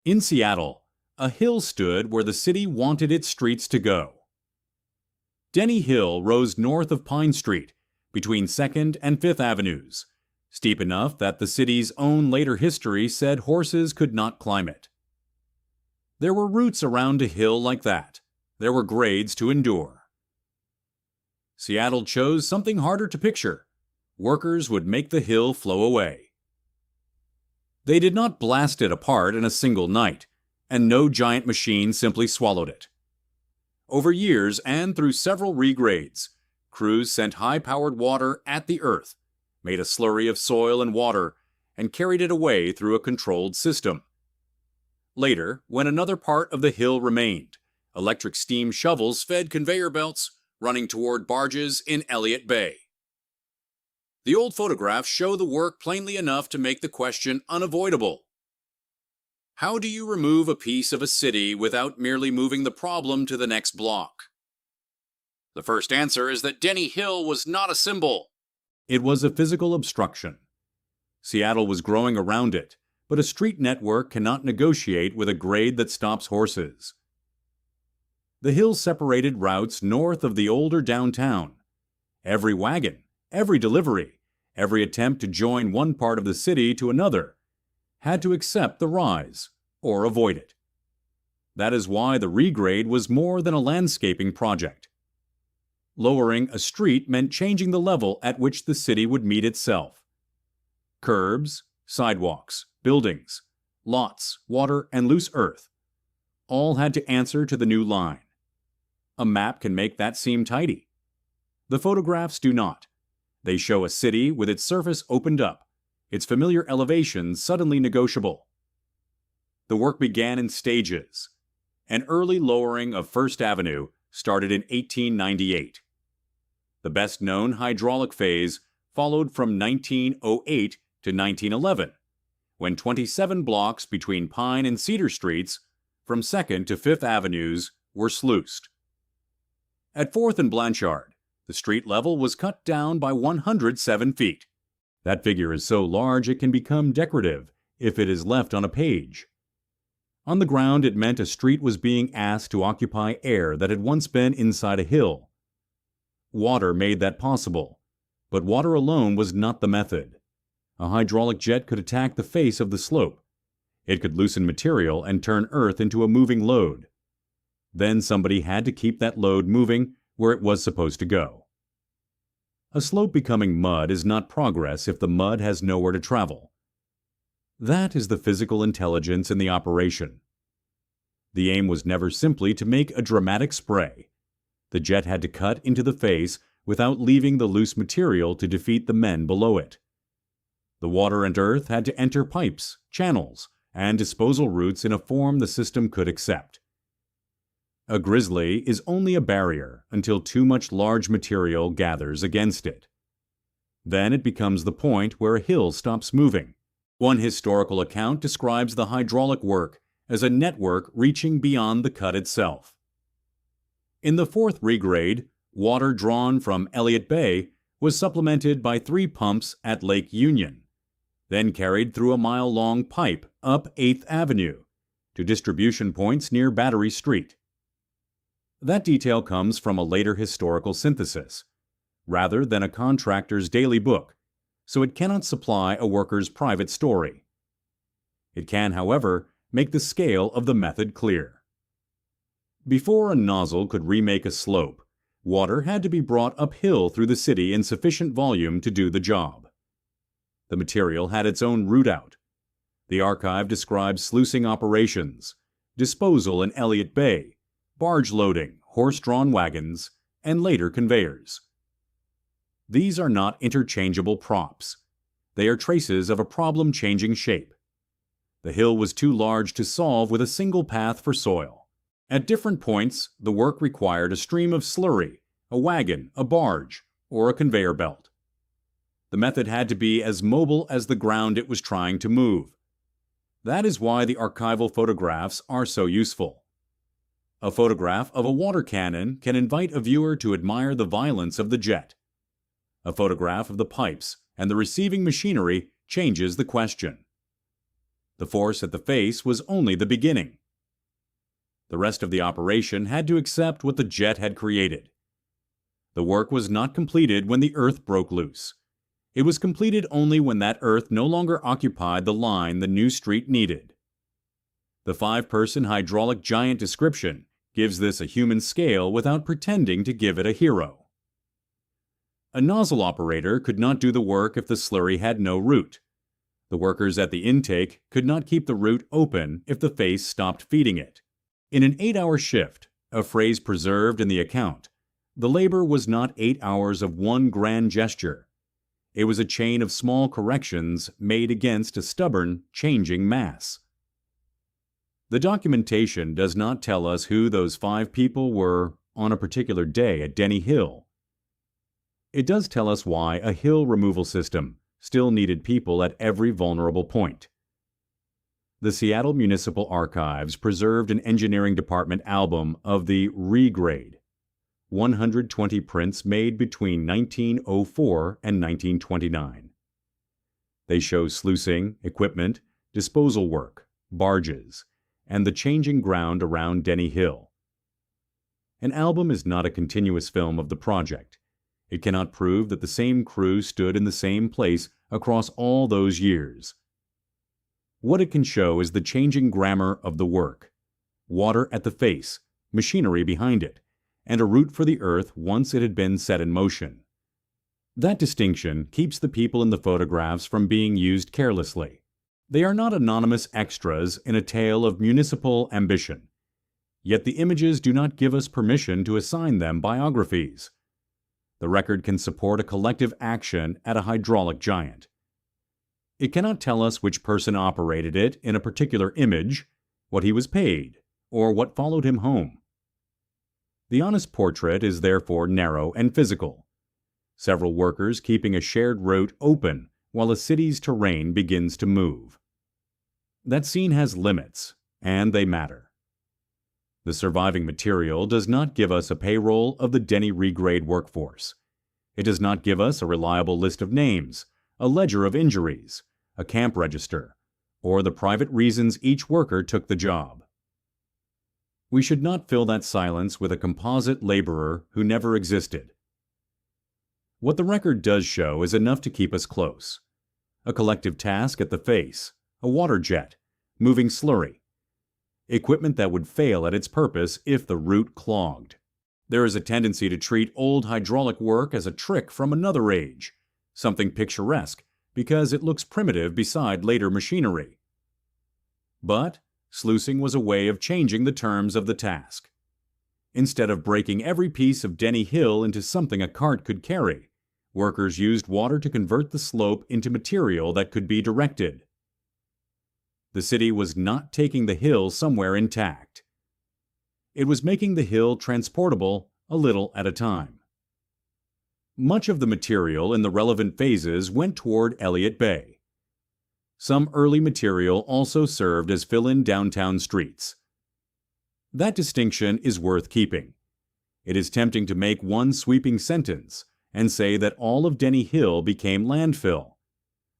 In Seattle, a hill stood where the city wanted its streets to go. Denny Hill rose north of Pine Street, between 2nd and 5th Avenues, steep enough that the city's own later history said horses could not climb it. There were routes around a hill like that. There were grades to endure. Seattle chose something harder to picture. Workers would make the hill flow away. They did not blast it apart in a single night, and no giant machine simply swallowed it. Over years and through several regrades, crews sent high-powered water at the earth, made a slurry of soil and water, and carried it away through a controlled system. Later, when another part of the hill remained, electric steam shovels fed conveyor belts running toward barges in Elliott Bay. The old photographs show the work plainly enough to make the question unavoidable. How do you remove a piece of a city without merely moving the problem to the next block? The first answer is that Denny Hill was not a symbol. It was a physical obstruction. Seattle was growing around it, but a street network cannot negotiate with a grade that stops horses. The hill separated routes north of the older downtown. Every wagon, every delivery, every attempt to join one part of the city to another had to accept the rise or avoid it. That is why the regrade was more than a landscaping project. Lowering a street meant changing the level at which the city would meet itself. Curbs, sidewalks, buildings, lots, water, and loose earth all had to answer to the new line. A map can make that seem tidy. The photographs do not. They show a city with its surface opened up, its familiar elevations suddenly negotiable. The work began in stages. An early lowering of 1st Avenue started in 1898. The best-known hydraulic phase followed from 1908 to 1911, when 27 blocks between Pine and Cedar Streets, from 2nd to 5th Avenues, were sluiced. At 4th and Blanchard, the street level was cut down by 107 feet. That figure is so large it can become decorative if it is left on a page. On the ground, it meant a street was being asked to occupy air that had once been inside a hill. Water made that possible, but water alone was not the method. A hydraulic jet could attack the face of the slope. It could loosen material and turn earth into a moving load. Then somebody had to keep that load moving where it was supposed to go. A slope becoming mud is not progress if the mud has nowhere to travel. That is the physical intelligence in the operation. The aim was never simply to make a dramatic spray. The jet had to cut into the face without leaving the loose material to defeat the men below it. The water and earth had to enter pipes, channels, and disposal routes in a form the system could accept. A grizzly is only a barrier until too much large material gathers against it. Then it becomes the point where a hill stops moving. One historical account describes the hydraulic work as a network reaching beyond the cut itself. In the 4th regrade, water drawn from Elliott Bay was supplemented by 3 pumps at Lake Union, then carried through a mile-long pipe up 8th Avenue to distribution points near Battery Street. That detail comes from a later historical synthesis, rather than a contractor's daily book, so it cannot supply a worker's private story. It can, however, make the scale of the method clear. Before a nozzle could remake a slope, water had to be brought uphill through the city in sufficient volume to do the job. The material had its own route out. The archive describes sluicing operations, disposal in Elliott Bay, barge loading, horse-drawn wagons, and later conveyors. These are not interchangeable props. They are traces of a problem changing shape. The hill was too large to solve with a single path for soil. At different points, the work required a stream of slurry, a wagon, a barge, or a conveyor belt. The method had to be as mobile as the ground it was trying to move. That is why the archival photographs are so useful. A photograph of a water cannon can invite a viewer to admire the violence of the jet. A photograph of the pipes and the receiving machinery changes the question. The force at the face was only the beginning. The rest of the operation had to accept what the jet had created. The work was not completed when the earth broke loose. It was completed only when that earth no longer occupied the line the new street needed. The 5-person hydraulic giant description gives this a human scale without pretending to give it a hero. A nozzle operator could not do the work if the slurry had no root. The workers at the intake could not keep the root open if the face stopped feeding it. In an 8-hour shift, a phrase preserved in the account, the labor was not 8 hours of one grand gesture. It was a chain of small corrections made against a stubborn, changing mass. The documentation does not tell us who those 5 people were on a particular day at Denny Hill. It does tell us why a hill removal system still needed people at every vulnerable point. The Seattle Municipal Archives preserved an engineering department album of the Regrade, 120 prints made between 1904 and 1929. They show sluicing, equipment, disposal work, barges, and the changing ground around Denny Hill. An album is not a continuous film of the project. It cannot prove that the same crew stood in the same place across all those years. What it can show is the changing grammar of the work, water at the face, machinery behind it, and a route for the earth once it had been set in motion. That distinction keeps the people in the photographs from being used carelessly. They are not anonymous extras in a tale of municipal ambition. Yet the images do not give us permission to assign them biographies. The record can support a collective action at a hydraulic giant. It cannot tell us which person operated it in a particular image, what he was paid, or what followed him home. The honest portrait is therefore narrow and physical. Several workers keeping a shared route open while a city's terrain begins to move. That scene has limits, and they matter. The surviving material does not give us a payroll of the Denny Regrade workforce. It does not give us a reliable list of names, a ledger of injuries, a camp register, or the private reasons each worker took the job. We should not fill that silence with a composite laborer who never existed. What the record does show is enough to keep us close. A collective task at the face, a water jet, moving slurry, equipment that would fail at its purpose if the route clogged. There is a tendency to treat old hydraulic work as a trick from another age, something picturesque because it looks primitive beside later machinery. But sluicing was a way of changing the terms of the task. Instead of breaking every piece of Denny Hill into something a cart could carry, workers used water to convert the slope into material that could be directed. The city was not taking the hill somewhere intact. It was making the hill transportable a little at a time. Much of the material in the relevant phases went toward Elliott Bay. Some early material also served as fill-in downtown streets. That distinction is worth keeping. It is tempting to make one sweeping sentence and say that all of Denny Hill became landfill.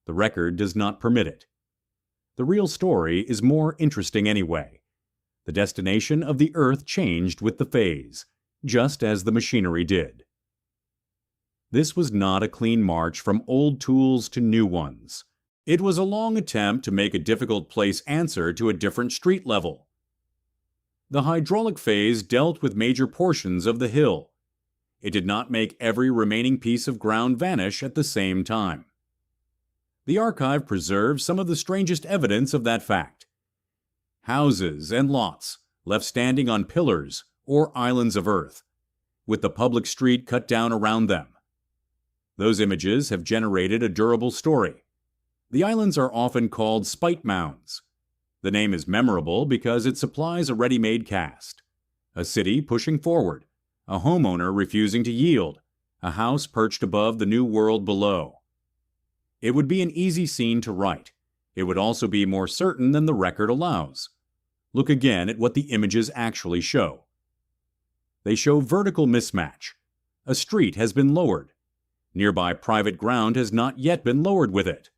The record does not permit it. The real story is more interesting anyway. The destination of the earth changed with the phase, just as the machinery did. This was not a clean march from old tools to new ones. It was a long attempt to make a difficult place answer to a different street level. The hydraulic phase dealt with major portions of the hill. It did not make every remaining piece of ground vanish at the same time. The archive preserves some of the strangest evidence of that fact. Houses and lots left standing on pillars or islands of earth, with the public street cut down around them. Those images have generated a durable story. The islands are often called spite mounds. The name is memorable because it supplies a ready-made cast. A city pushing forward, a homeowner refusing to yield, a house perched above the new world below. It would be an easy scene to write. It would also be more certain than the record allows. Look again at what the images actually show. They show vertical mismatch. A street has been lowered. Nearby private ground has not yet been lowered with it.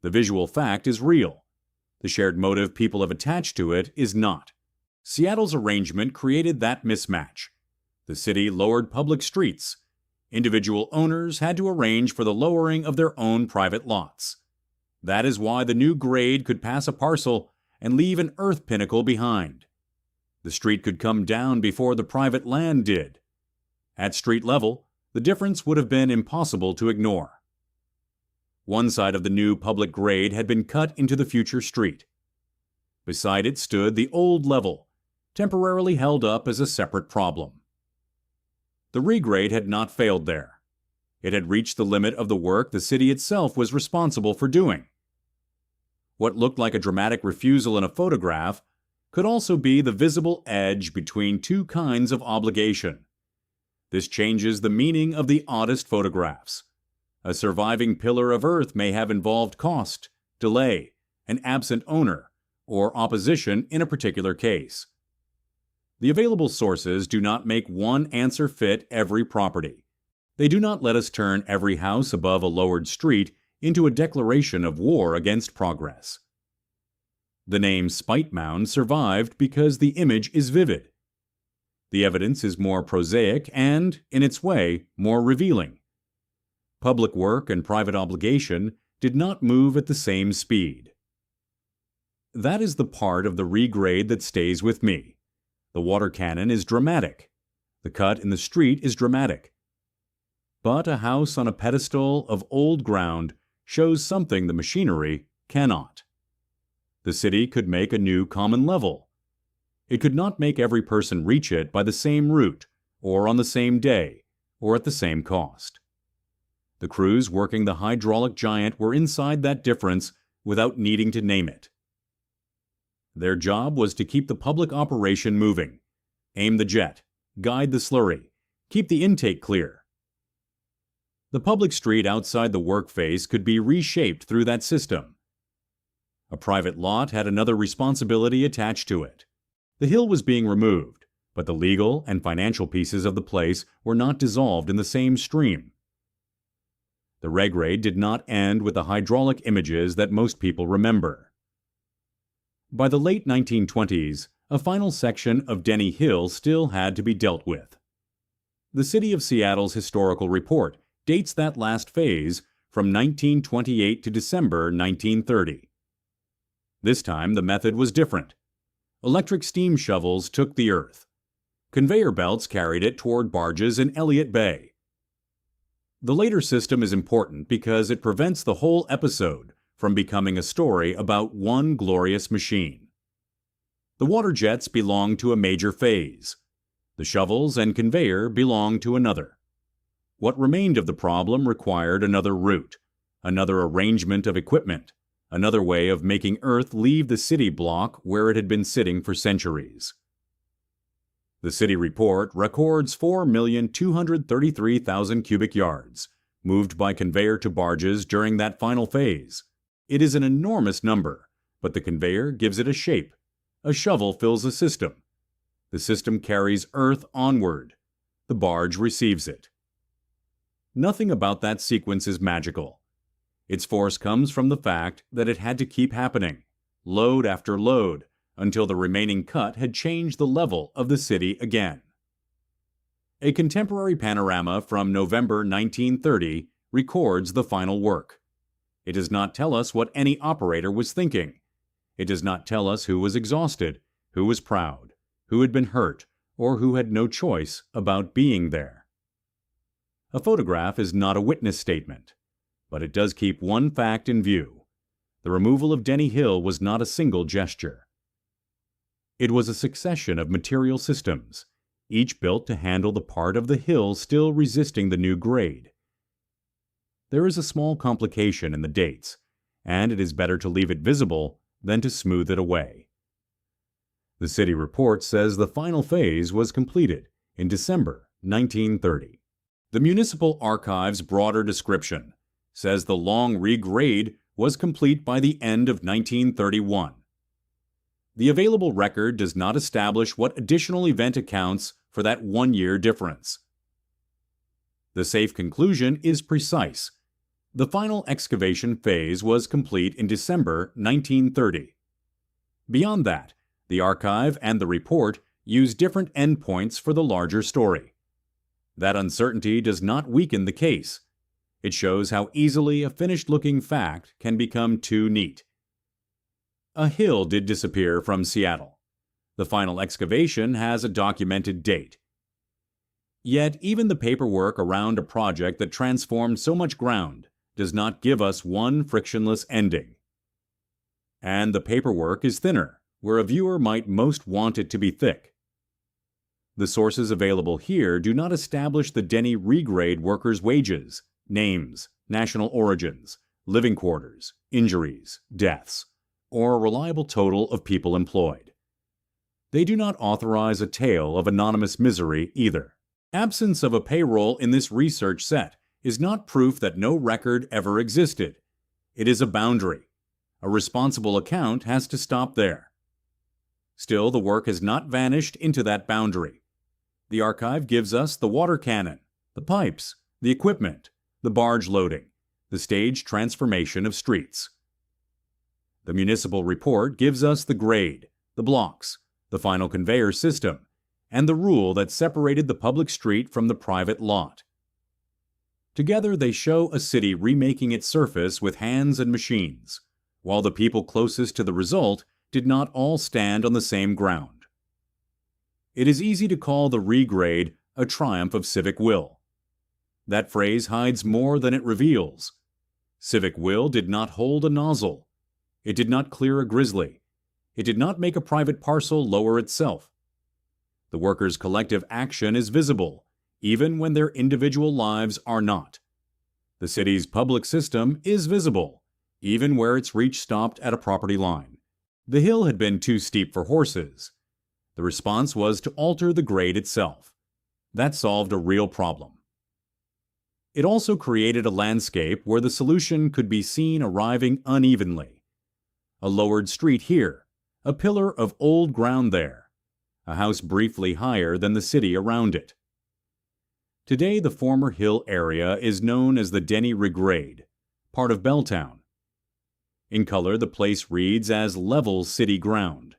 The visual fact is real. The shared motive people have attached to it is not. Seattle's arrangement created that mismatch. The city lowered public streets. Individual owners had to arrange for the lowering of their own private lots. That is why the new grade could pass a parcel and leave an earth pinnacle behind. The street could come down before the private land did. At street level, the difference would have been impossible to ignore. One side of the new public grade had been cut into the future street. Beside it stood the old level, temporarily held up as a separate problem. The regrade had not failed there. It had reached the limit of the work the city itself was responsible for doing. What looked like a dramatic refusal in a photograph could also be the visible edge between two kinds of obligation. This changes the meaning of the oddest photographs. A surviving pillar of earth may have involved cost, delay, an absent owner, or opposition in a particular case. The available sources do not make one answer fit every property. They do not let us turn every house above a lowered street into a declaration of war against progress. The name Spite Mound survived because the image is vivid. The evidence is more prosaic and, in its way, more revealing. Public work and private obligation did not move at the same speed. That is the part of the regrade that stays with me. The water cannon is dramatic. The cut in the street is dramatic. But a house on a pedestal of old ground shows something the machinery cannot. The city could make a new common level. It could not make every person reach it by the same route, or on the same day, or at the same cost. The crews working the hydraulic giant were inside that difference without needing to name it. Their job was to keep the public operation moving, aim the jet, guide the slurry, keep the intake clear. The public street outside the work face could be reshaped through that system. A private lot had another responsibility attached to it. The hill was being removed, but the legal and financial pieces of the place were not dissolved in the same stream. The regrade did not end with the hydraulic images that most people remember. By the late 1920s, a final section of Denny Hill still had to be dealt with. The City of Seattle's historical report dates that last phase from 1928 to December 1930. This time the method was different. Electric steam shovels took the earth. Conveyor belts carried it toward barges in Elliott Bay. The later system is important because it prevents the whole episode from becoming a story about one glorious machine. The water jets belong to a major phase. The shovels and conveyor belong to another. What remained of the problem required another route, another arrangement of equipment, another way of making Earth leave the city block where it had been sitting for centuries. The city report records 4,233,000 cubic yards, moved by conveyor to barges during that final phase. It is an enormous number, but the conveyor gives it a shape. A shovel fills the system. The system carries earth onward. The barge receives it. Nothing about that sequence is magical. Its force comes from the fact that it had to keep happening, load after load, until the remaining cut had changed the level of the city again. A contemporary panorama from November 1930 records the final work. It does not tell us what any operator was thinking. It does not tell us who was exhausted, who was proud, who had been hurt, or who had no choice about being there. A photograph is not a witness statement, but it does keep one fact in view. The removal of Denny Hill was not a single gesture. It was a succession of material systems, each built to handle the part of the hill still resisting the new grade. There is a small complication in the dates, and it is better to leave it visible than to smooth it away. The city report says the final phase was completed in December 1930. The Municipal Archive's broader description says the long regrade was complete by the end of 1931. The available record does not establish what additional event accounts for that one-year difference. The safe conclusion is precise. The final excavation phase was complete in December 1930. Beyond that, the archive and the report use different endpoints for the larger story. That uncertainty does not weaken the case. It shows how easily a finished-looking fact can become too neat. A hill did disappear from Seattle. The final excavation has a documented date. Yet, even the paperwork around a project that transformed so much ground does not give us one frictionless ending. And the paperwork is thinner, where a viewer might most want it to be thick. The sources available here do not establish the Denny Regrade workers' wages, names, national origins, living quarters, injuries, deaths, or a reliable total of people employed. They do not authorize a tale of anonymous misery either. Absence of a payroll in this research set is not proof that no record ever existed. It is a boundary. A responsible account has to stop there. Still, the work has not vanished into that boundary. The archive gives us the water cannon, the pipes, the equipment, the barge loading, the stage transformation of streets. The municipal report gives us the grade, the blocks, the final conveyor system, and the rule that separated the public street from the private lot. Together they show a city remaking its surface with hands and machines, while the people closest to the result did not all stand on the same ground. It is easy to call the regrade a triumph of civic will. That phrase hides more than it reveals. Civic will did not hold a nozzle. It did not clear a grizzly. It did not make a private parcel lower itself. The workers' collective action is visible, even when their individual lives are not. The city's public system is visible, even where its reach stopped at a property line. The hill had been too steep for horses. The response was to alter the grade itself. That solved a real problem. It also created a landscape where the solution could be seen arriving unevenly. A lowered street here, a pillar of old ground there, a house briefly higher than the city around it. Today, the former hill area is known as the Denny Regrade, part of Belltown. In color, the place reads as level city ground.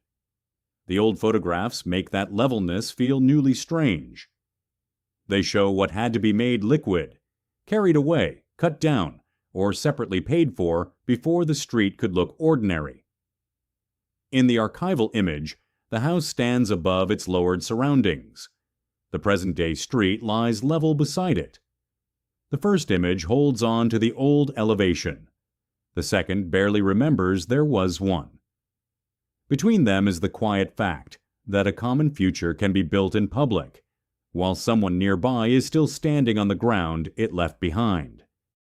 The old photographs make that levelness feel newly strange. They show what had to be made liquid, carried away, cut down, or separately paid for before the street could look ordinary. In the archival image, the house stands above its lowered surroundings. The present-day street lies level beside it. The first image holds on to the old elevation. The second barely remembers there was one. Between them is the quiet fact that a common future can be built in public, while someone nearby is still standing on the ground it left behind.